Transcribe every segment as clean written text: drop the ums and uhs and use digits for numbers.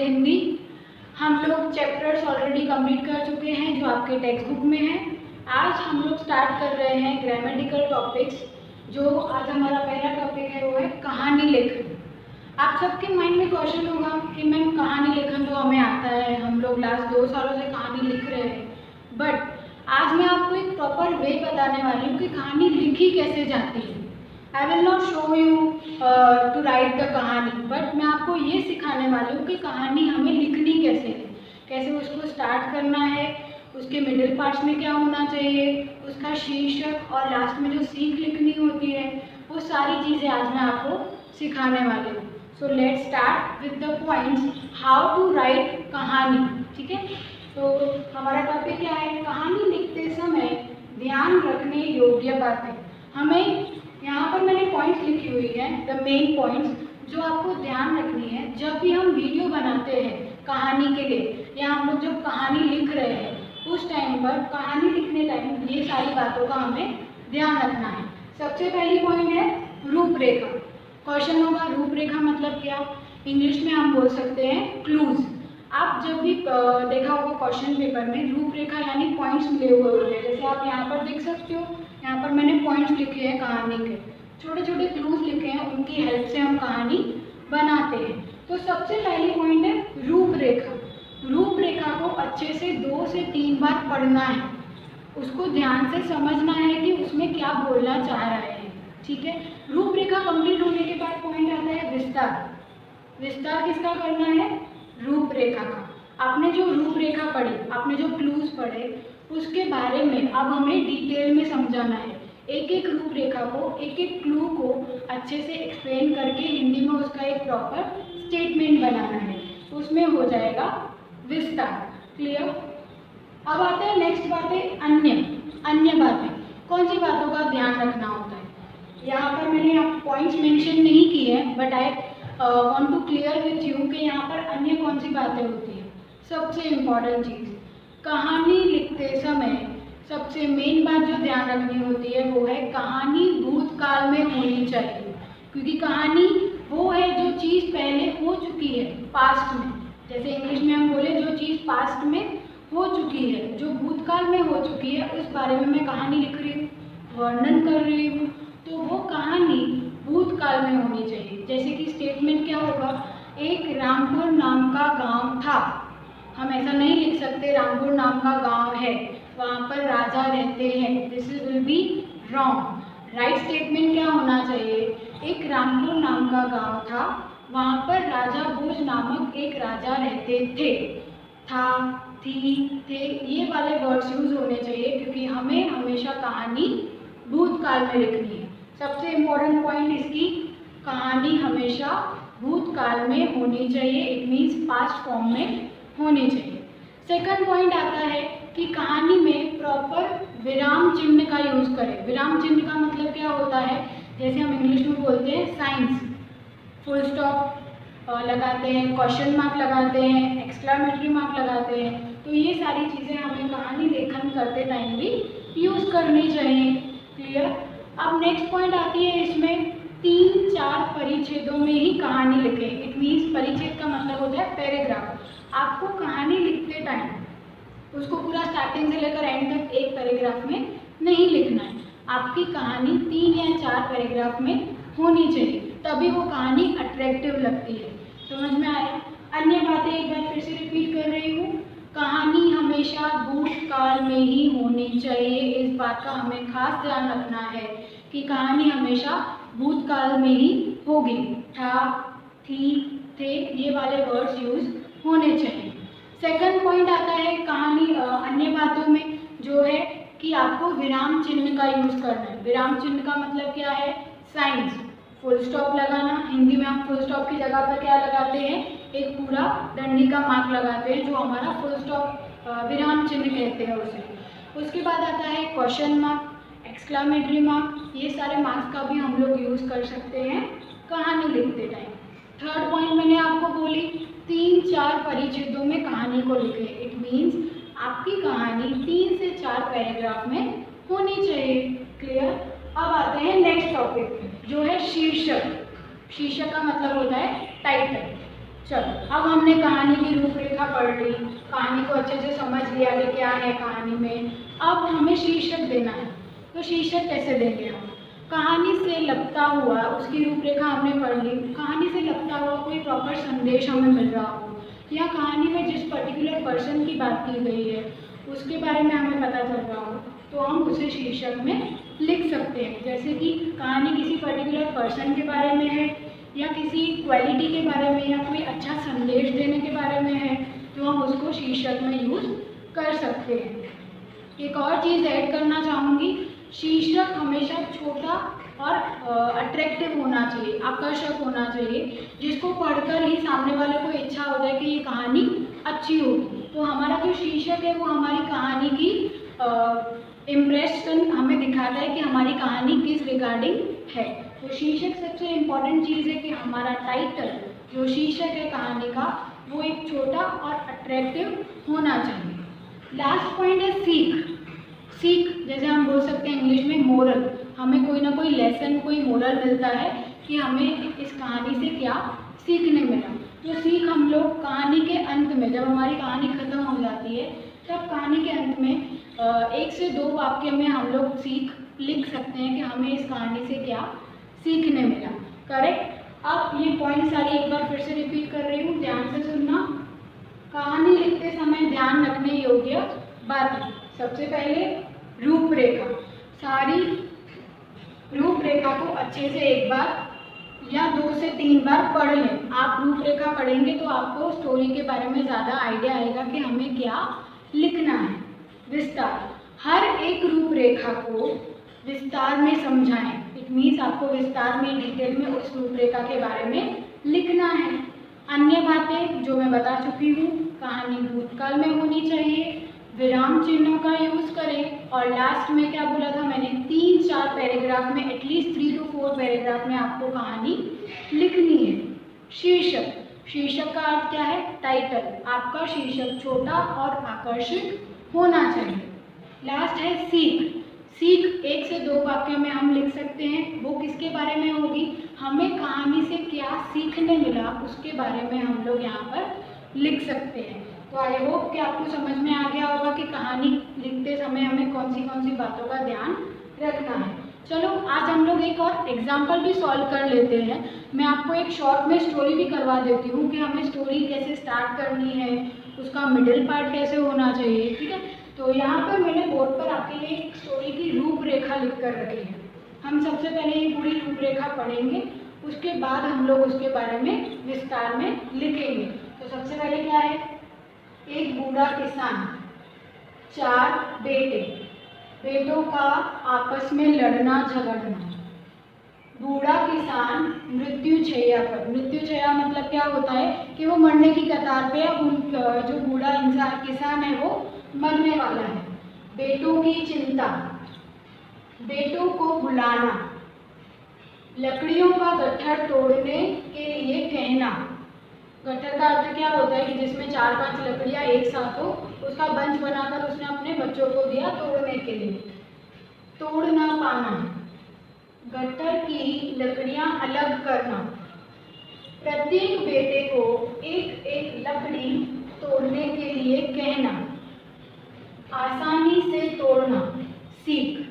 हिंदी। हम लोग chapters already complete कर चुके हैं जो आपके टेक्स्ट बुक में हैं। आज हम लोग स्टार्ट कर रहे हैं ग्रामेटिकल टॉपिक्स। जो आज हमारा पहला टॉपिक है वो है कहानी लेखन। आप सबके माइंड में क्वेश्चन होगा कि मैम कहानी लेखन तो हमें आता है, हम लोग लास्ट 2 सालों से कहानी लिख रहे हैं, बट आज मैं आपको एक प्रॉपर वे बताने वाली हूँ कि कहानी लिखी कैसे जाती है। I will not show you to write the कहानी, बट मैं आपको ये सिखाने वाली हूँ कि कहानी हमें लिखनी कैसे है, कैसे उसको स्टार्ट करना है, उसके मिडिल पार्ट्स में क्या होना चाहिए, उसका शीर्षक और लास्ट में जो सीख लिखनी होती है, वो सारी चीज़ें आज मैं आपको सिखाने वाली हूँ। So let's start with the points how to write कहानी। ठीक है, तो हमारा टॉपिक क्या है? कहानी लिखते समय ध्यान रखने योग्य बातें। हमें यहाँ पर मैंने पॉइंट्स लिखी हुई है, द मेन पॉइंट्स जो आपको ध्यान रखनी है जब भी हम वीडियो बनाते हैं कहानी के लिए, या हम लोग जब कहानी लिख रहे हैं उस टाइम पर, कहानी लिखने टाइम ये सारी बातों का हमें ध्यान रखना है। सबसे पहली पॉइंट है रूपरेखा। क्वेश्चन होगा रूपरेखा मतलब क्या? इंग्लिश में हम बोल सकते हैं क्लूज। आप जब भी देखा होगा क्वेश्चन पेपर में रूपरेखा यानी पॉइंट्स मिले हुए होते हैं, जैसे आप यहाँ पर देख सकते हो, यहाँ पर मैंने पॉइंट्स लिखे हैं कहानी के, छोटे छोटे क्लूज लिखे हैं, उनकी हेल्प से हम कहानी बनाते हैं। तो सबसे पहली पॉइंट है रूपरेखा। रूपरेखा को अच्छे से 2 से 3 बार पढ़ना है, उसको ध्यान से समझना है कि उसमें क्या बोलना चाह रहे हैं। ठीक है, रूपरेखा कंप्लीट होने के बाद पॉइंट आता है विस्तार। विस्तार किसका करना है? रूपरेखा का। आपने जो रूपरेखा पढ़ी, आपने जो क्लूज पढ़े, उसके बारे में अब हमें डिटेल में समझाना है। एक एक रूपरेखा को, एक एक क्लू को अच्छे से एक्सप्लेन करके हिंदी में उसका एक प्रॉपर स्टेटमेंट बनाना है, उसमें हो जाएगा विस्तार। क्लियर? अब आते हैं नेक्स्ट बातें, अन्य बातें। कौन सी बातों का ध्यान रखना होता है? यहाँ पर मैंने आप पॉइंट्स मेंशन नहीं किए हैं, but I want to clear with you कि यहाँ पर अन्य कौन सी बातें होती हैं। सबसे इम्पॉर्टेंट चीज़, कहानी लिखते समय सबसे मेन बात जो ध्यान रखनी होती है वो है कहानी भूतकाल में होनी चाहिए, क्योंकि कहानी वो है जो चीज़ पहले हो चुकी है पास्ट में। जैसे इंग्लिश में हम बोले जो चीज़ पास्ट में हो चुकी है, जो भूतकाल में हो चुकी है, उस बारे में मैं कहानी लिख रही हूँ, वर्णन कर रही हूँ, तो वो कहानी भूतकाल में होनी चाहिए। जैसे कि स्टेटमेंट क्या होगा? एक रामपुर नाम का गांव था। हम ऐसा नहीं लिख सकते रामपुर नाम का गांव है, वहाँ पर राजा रहते हैं, this will be wrong. Right statement क्या होना चाहिए? एक रामपुर नाम का गांव था, वहाँ पर राजा भोज नामक एक राजा रहते थे। था, थी, थे, ये वाले वर्ड्स यूज होने चाहिए, क्योंकि हमें हमेशा कहानी भूतकाल में लिखनी है। सबसे इम्पोर्टेंट पॉइंट इसकी, कहानी हमेशा भूतकाल में होनी चाहिए, इट मीन्स पास्ट फॉर्म में होनी चाहिए। सेकंड पॉइंट आता है कि कहानी में प्रॉपर विराम चिन्ह का यूज़ करें। विराम चिन्ह का मतलब क्या होता है? जैसे हम इंग्लिश में बोलते हैं साइंस, फुल स्टॉप लगाते हैं, क्वेश्चन मार्क लगाते हैं, एक्सक्लेमेटरी मार्क लगाते हैं, तो ये सारी चीज़ें हमें कहानी लेखन करते टाइम भी यूज़ करनी चाहिए। क्लियर? अब नेक्स्ट पॉइंट आती है, इसमें 3-4 परिच्छेदों में ही कहानी लिखें। इट मीन्स परिच्छेद का मतलब होता है पैराग्राफ। आपको कहानी लिखते टाइम उसको पूरा स्टार्टिंग से लेकर एंड तक एक पैराग्राफ में नहीं लिखना है। आपकी कहानी 3 या 4 पैराग्राफ में होनी चाहिए, तभी वो कहानी अट्रैक्टिव लगती है। समझ में आया? अन्य बातें एक बार फिर से रिपीट कर रही हूँ, कहानी हमेशा भूतकाल में ही होनी चाहिए। इस बात का हमें खास ध्यान रखना है कि कहानी हमेशा भूतकाल में ही होगी। था, थी, थे, ये वाले वर्ड्स यूज होने चाहिए। सेकंड पॉइंट आता है कहानी अन्य बातों में जो है कि आपको विराम चिन्ह का यूज करना है। विराम चिन्ह का मतलब क्या है? साइंस, फुल स्टॉप लगाना। हिंदी में हम फुल स्टॉप की जगह पर क्या लगाते हैं? एक पूरा डंडी का मार्क लगाते हैं, जो हमारा फुल स्टॉप विराम चिन्ह कहते हैं उसे। उसके बाद आता है क्वेश्चन मार्क, एक्सक्लेमेटरी मार्क, ये सारे मार्क्स का भी हम लोग यूज़ कर सकते हैं कहानी लिखते टाइम। थर्ड पॉइंट मैंने आपको बोली 3-4 परिच्छेदों में कहानी को लिखें। इट मीन्स आपकी कहानी 3 से 4 पैराग्राफ में होनी चाहिए। क्लियर? अब आते हैं नेक्स्ट टॉपिक जो है शीर्षक। शीर्षक का मतलब होता है टाइटल। चलो, अब हमने कहानी की रूपरेखा पढ़ ली, कहानी को अच्छे से समझ लिया कि क्या है कहानी में। अब हमें शीर्षक देना है, तो शीर्षक कैसे देंगे हम? कहानी से लगता हुआ, उसकी रूपरेखा हमने पढ़ ली, कहानी से लगता हुआ कोई प्रॉपर संदेश हमें मिल रहा हो, या कहानी में जिस पर्टिकुलर पर्सन की बात की गई है उसके बारे में हमें पता चल रहा हो, तो हम उसे शीर्षक में लिख सकते हैं। जैसे कि कहानी किसी पर्टिकुलर पर्सन के बारे में है, या किसी क्वालिटी के बारे में, या कोई अच्छा संदेश देने के बारे में है, तो हम उसको शीर्षक में यूज़ कर सकते हैं। एक और चीज़ ऐड करना चाहूँगी, शीर्षक हमेशा छोटा और अट्रैक्टिव होना चाहिए, आकर्षक होना चाहिए, जिसको पढ़कर ही सामने वाले को इच्छा हो जाए कि ये कहानी अच्छी होगी। तो हमारा जो शीर्षक है वो हमारी कहानी की इम्प्रेशन हमें दिखाता है कि हमारी कहानी किस रिगार्डिंग है। तो शीर्षक सबसे इम्पॉर्टेंट चीज़ है कि हमारा टाइटल, जो शीर्षक है कहानी का, वो एक छोटा और अट्रैक्टिव होना चाहिए। लास्ट पॉइंट है सीख। सीख जैसे हम बोल सकते हैं इंग्लिश में मोरल, हमें कोई ना कोई लेसन, कोई मोरल मिलता है कि हमें इस कहानी से क्या सीखने मिला। तो सीख हम लोग कहानी के अंत में, जब हमारी कहानी खत्म हो जाती है, तब कहानी के अंत में 1 से 2 वाक्य में हम लोग सीख लिख सकते हैं कि हमें इस कहानी से क्या सीखने मिला। करेक्ट। अब ये पॉइंट सारी एक बार फिर से रिपीट कर रही हूँ, ध्यान से सुनना। कहानी लिखते समय ध्यान रखने योग्य बातें। सबसे पहले रूपरेखा, सारी रूपरेखा को अच्छे से एक बार या 2 से 3 बार पढ़ लें। आप रूपरेखा पढ़ेंगे तो आपको स्टोरी के बारे में ज़्यादा आइडिया आएगा कि हमें क्या लिखना है। विस्तार, हर एक रूपरेखा को विस्तार में समझाएं। इट मीन्स आपको विस्तार में, डिटेल में उस रूपरेखा के बारे में लिखना है। अन्य बातें जो मैं बता चुकी हूँ, कहानी भूतकाल में होनी चाहिए, विराम चिन्हों का यूज़ करें, और लास्ट में क्या बोला था मैंने, 3-4 पैराग्राफ में, एटलीस्ट 3 to 4 पैराग्राफ में आपको कहानी लिखनी है। शीर्षक, शीर्षक का अर्थ क्या है? टाइटल। आपका शीर्षक छोटा और आकर्षक होना चाहिए। लास्ट है सीख। सीख 1 से 2 वाक्य में हम लिख सकते हैं। वो किसके बारे में होगी? हमें कहानी से क्या सीखने मिला उसके बारे में हम लोग यहाँ पर लिख सकते हैं। तो आई होप कि आपको समझ में आ गया होगा कि कहानी लिखते समय हमें कौन सी बातों का ध्यान रखना है। चलो, आज हम लोग एक और एग्जाम्पल भी सॉल्व कर लेते हैं। मैं आपको एक शॉर्ट में स्टोरी भी करवा देती हूँ कि हमें स्टोरी कैसे स्टार्ट करनी है, उसका मिडिल पार्ट कैसे होना चाहिए। ठीक है, तो यहाँ पर मैंने बोर्ड पर आपके लिए एक स्टोरी की रूपरेखा लिख कर रखी है। हम सबसे पहले ये पूरी रूपरेखा पढ़ेंगे, उसके बाद हम लोग उसके बारे में विस्तार में लिखेंगे। तो सबसे पहले क्या है? एक बूढ़ा किसान, 4 बेटे, बेटों का आपस में लड़ना झगड़ना। बूढ़ा किसान मृत्युशैया पर, मृत्युशैया मतलब क्या होता है कि वो मरने की कतार पे, जो बूढ़ा इंसान किसान है वो मरने वाला है। बेटों की चिंता, बेटों को बुलाना, लकड़ियों का गट्ठर तोड़ने के लिए कहना। गट्ठर का अर्थ क्या होता है कि जिसमें 4-5 लकड़ियाँ एक साथ हो, उसका बंच बनाकर उसने अपने बच्चों को दिया तोड़ने के लिए। तोड़ ना पाना, गट्ठर की लकड़ियाँ अलग करना। प्रत्येक बेटे को एक एक लकड़ी तोड़ने के लिए कहना। आसानी से तोड़ना, सीख।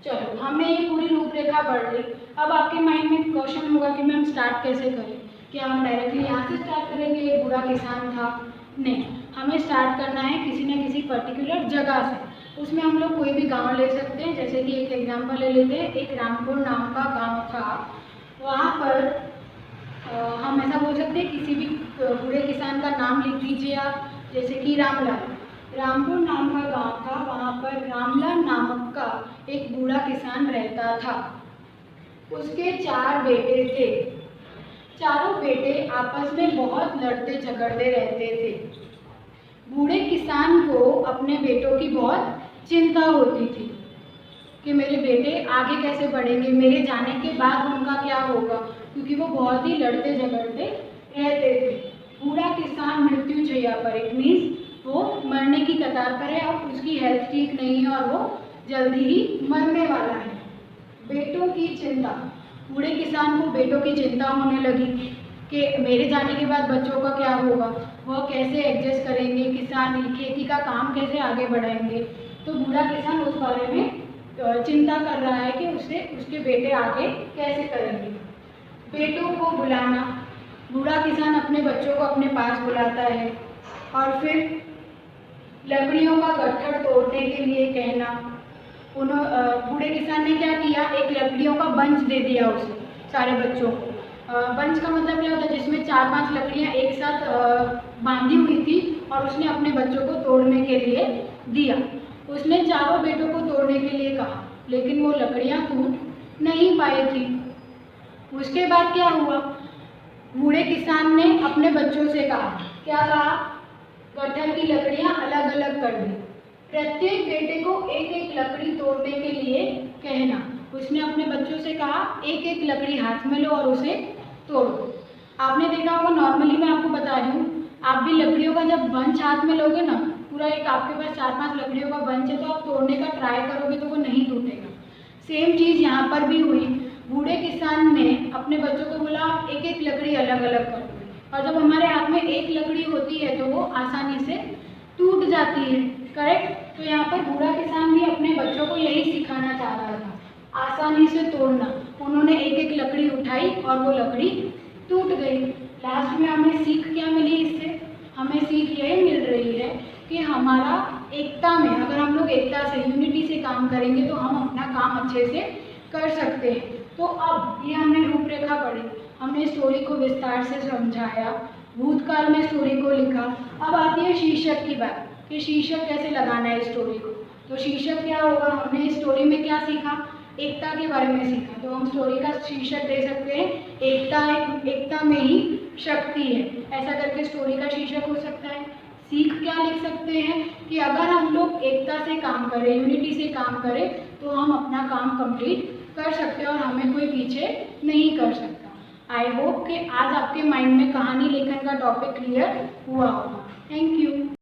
चलो, हमने ये पूरी रूपरेखा पढ़ ली। अब आपके माइंड में क्वेश्चन होगा कि मैम स्टार्ट कैसे करें? क्या हम डायरेक्टली यहाँ से स्टार्ट करेंगे, ये बूढ़ा किसान था? नहीं, हमें स्टार्ट करना है किसी न किसी पर्टिकुलर जगह से। उसमें हम लोग कोई भी गांव ले सकते हैं। जैसे कि एक एग्जांपल ले लेते हैं, एक रामपुर नाम का गांव था। वहाँ पर हम ऐसा बोल सकते हैं, किसी भी बूढ़े किसान का नाम लिख दीजिए आप, जैसे कि रामलाल। रामपुर नाम का गांव था, वहाँ पर रामलाल नामक का एक बूढ़ा किसान रहता था। उसके 4 बेटे थे। चारों बेटे आपस में बहुत लड़ते झगड़ते रहते थे। बूढ़े किसान को अपने बेटों की बहुत चिंता होती थी कि मेरे बेटे आगे कैसे बढ़ेंगे, मेरे जाने के बाद उनका क्या होगा, क्योंकि वो बहुत ही लड़ते झगड़ते रहते थे। बूढ़ा किसान मृत्युशैया पर, इट मीन्स वो मरने की कतार पर है और उसकी हेल्थ ठीक नहीं है और वो जल्दी ही मरने वाला है। बेटों की चिंता, बूढ़े किसान को बेटों की चिंता होने लगी कि मेरे जाने के बाद बच्चों का क्या होगा, वह कैसे एडजस्ट करेंगे, किसान खेती का काम कैसे आगे बढ़ाएंगे। तो बूढ़ा किसान उस बारे में चिंता कर रहा है कि उसके बेटे आगे कैसे करेंगे। बेटों को बुलाना, बूढ़ा किसान अपने बच्चों को अपने पास बुलाता है और फिर लकड़ियों का गट्ठर तोड़ने के लिए कहना। बूढ़े किसान ने क्या किया, एक लकड़ियों का बंच दे दिया उसे, सारे बच्चों को। बंच का मतलब क्या होता है, जिसमें 4-5 लकड़ियाँ एक साथ बांधी हुई थी और उसने अपने बच्चों को तोड़ने के लिए दिया। उसने चारों बेटों को तोड़ने के लिए कहा, लेकिन वो लकड़ियाँ टूट नहीं पाई थी। उसके बाद क्या हुआ, बूढ़े किसान ने अपने बच्चों से कहा, क्या कहा, गट्ठर की लकड़ियाँ अलग अलग कर दी। प्रत्येक बेटे को एक एक लकड़ी तोड़ने के लिए कहना। उसने अपने बच्चों से कहा, एक एक लकड़ी हाथ में लो और उसे तोड़ दो। आपने देखा होगा, नॉर्मली मैं आपको बता रही हूँ, आप भी लकड़ियों का जब बंच हाथ में लोगे ना, पूरा एक आपके पास 4-5 लकड़ियों का बंच है, तो आप तोड़ने का ट्राई करोगे तो वो नहीं टूटेगा। सेम चीज़ यहाँ पर भी हुई। बूढ़े किसान ने अपने बच्चों को बोला, आप एक एक लकड़ी अलग अलग कर दो। और जब हमारे हाथ में एक लकड़ी होती है तो वो आसानी से टूट जाती है, करेक्ट। तो यहाँ पर बूढ़ा किसान भी अपने बच्चों को यही सिखाना चाह रहा था, आसानी से तोड़ना। उन्होंने एक एक लकड़ी उठाई और वो लकड़ी टूट गई। लास्ट में हमें सीख क्या मिली इससे, हमें सीख यही मिल रही है कि हमारा एकता में, अगर हम लोग एकता से, यूनिटी से काम करेंगे तो हम अपना काम अच्छे से कर सकते हैं। तो अब ये हमने रूपरेखा पढ़ी, हमने स्टोरी को विस्तार से समझाया, भूतकाल में स्टोरी को लिखा। अब आती है शीर्षक की बात कि शीर्षक कैसे लगाना है स्टोरी को। तो शीर्षक क्या होगा, हमने स्टोरी में क्या सीखा, एकता के बारे में सीखा। तो हम स्टोरी का शीर्षक दे सकते हैं, एकता है, एकता में ही शक्ति है। ऐसा करके स्टोरी का शीर्षक हो सकता है। सीख क्या लिख सकते हैं कि अगर हम लोग एकता से काम करें, यूनिटी से काम करें, तो हम अपना काम कंप्लीट कर सकते हैं और हमें कोई पीछे नहीं कर सकता। आई होप कि आज आपके माइंड में कहानी लेखन का टॉपिक क्लियर हुआ होगा। Thank you.